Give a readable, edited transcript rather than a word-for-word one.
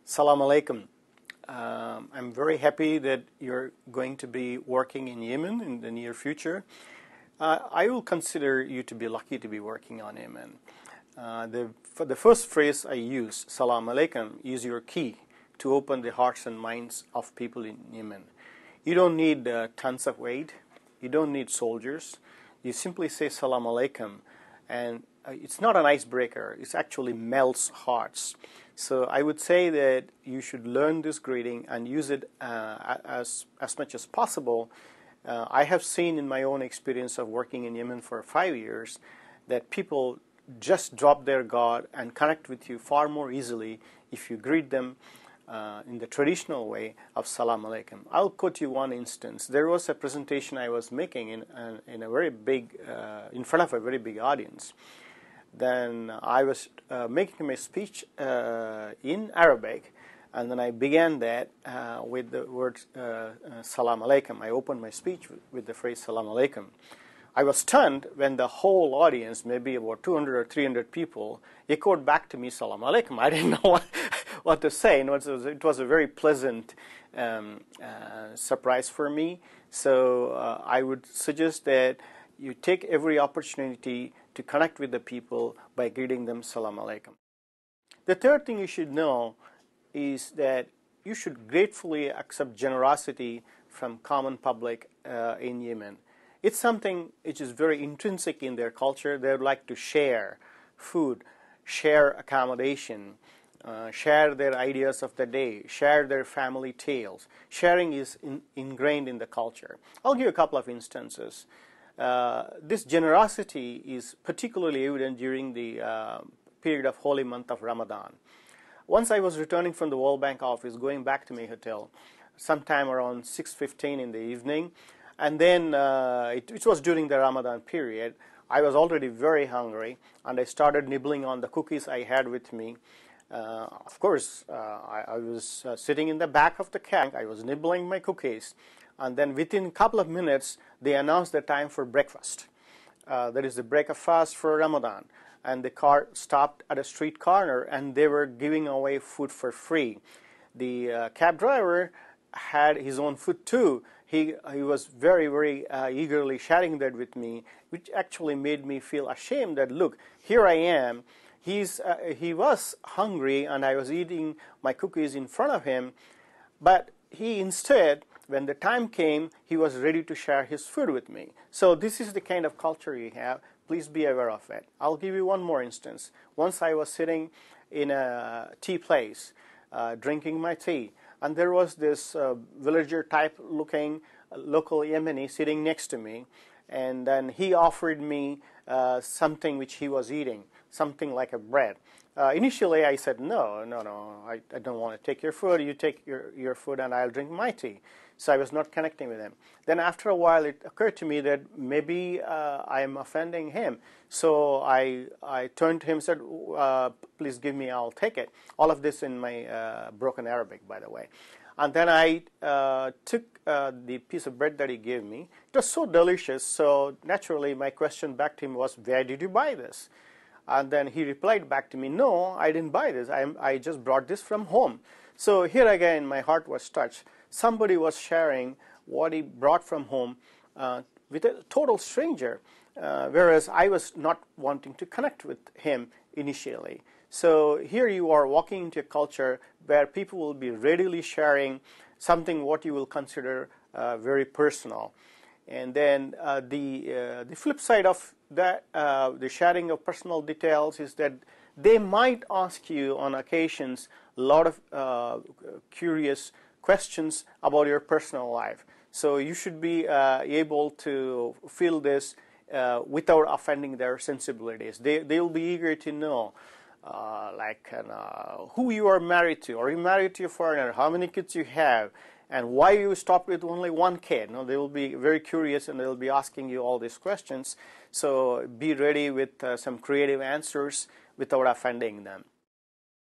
Assalamu alaikum. I'm very happy that you're going to be working in Yemen in the near future. I will consider you to be lucky to be working on Yemen. For the first phrase I use, Salam alaikum, is your key to open the hearts and minds of people in Yemen. You don't need tons of weight. You don't need soldiers. You simply say Salam alaikum, and it's not an icebreaker. It actually melts hearts. So I would say that you should learn this greeting and use it as much as possible. I have seen in my own experience of working in Yemen for 5 years that people just drop their guard and connect with you far more easily if you greet them in the traditional way of Salam alaikum. I'll quote you one instance. There was a presentation I was making in front of a very big audience. Then I was making my speech in Arabic, and then I began that with the word Salam alaikum. I opened my speech with the phrase Salam alaikum. I was stunned when the whole audience, maybe about 200 or 300 people, echoed back to me Salam alaikum. I didn't know what to say. It was a very pleasant surprise for me. So I would suggest that you take every opportunity to connect with the people by greeting them Salam alaikum. The third thing you should know is that you should gratefully accept generosity from common public in Yemen. It's something which is very intrinsic in their culture. They would like to share food, share accommodation, share their ideas of the day, share their family tales. Sharing is ingrained in the culture. I'll give you a couple of instances. This generosity is particularly evident during the period of holy month of Ramadan. Once I was returning from the World Bank office, going back to my hotel, sometime around 6:15 in the evening, and then it was during the Ramadan period. I was already very hungry, and I started nibbling on the cookies I had with me. Of course, I was sitting in the back of the cab. I was nibbling my cookies. And then within a couple of minutes, they announced the time for breakfast. That is the break of fast for Ramadan. And the car stopped at a street corner, and they were giving away food for free. The cab driver had his own food too. He was very, very eagerly sharing that with me, which actually made me feel ashamed that, look, here I am. He was hungry, and I was eating my cookies in front of him. But he instead, when the time came, he was ready to share his food with me. So this is the kind of culture you have. Please be aware of it. I'll give you one more instance. Once I was sitting in a tea place, drinking my tea, and there was this villager type looking local Yemeni sitting next to me, and then he offered me something which he was eating, something like a bread. Initially, I said, no, I don't want to take your food. You take your food, and I'll drink my tea. So I was not connecting with him. Then after a while, it occurred to me that maybe I am offending him. So I turned to him and said, please give me, I'll take it. All of this in my broken Arabic, by the way. And then I took the piece of bread that he gave me. It was so delicious. So naturally, my question back to him was, where did you buy this? And then he replied back to me, no, I didn't buy this. I just brought this from home. So here again, my heart was touched. Somebody was sharing what he brought from home with a total stranger, whereas I was not wanting to connect with him initially. So here you are walking into a culture where people will be readily sharing something what you will consider very personal. And then the flip side of that, the sharing of personal details, is that they might ask you on occasions a lot of curious questions about your personal life. So you should be able to feel this without offending their sensibilities. They will be eager to know who you are married to. Are you married to a foreigner? How many kids you have? And why you stopped with only one kid? They will be very curious, and they will be asking you all these questions. So be ready with some creative answers without offending them.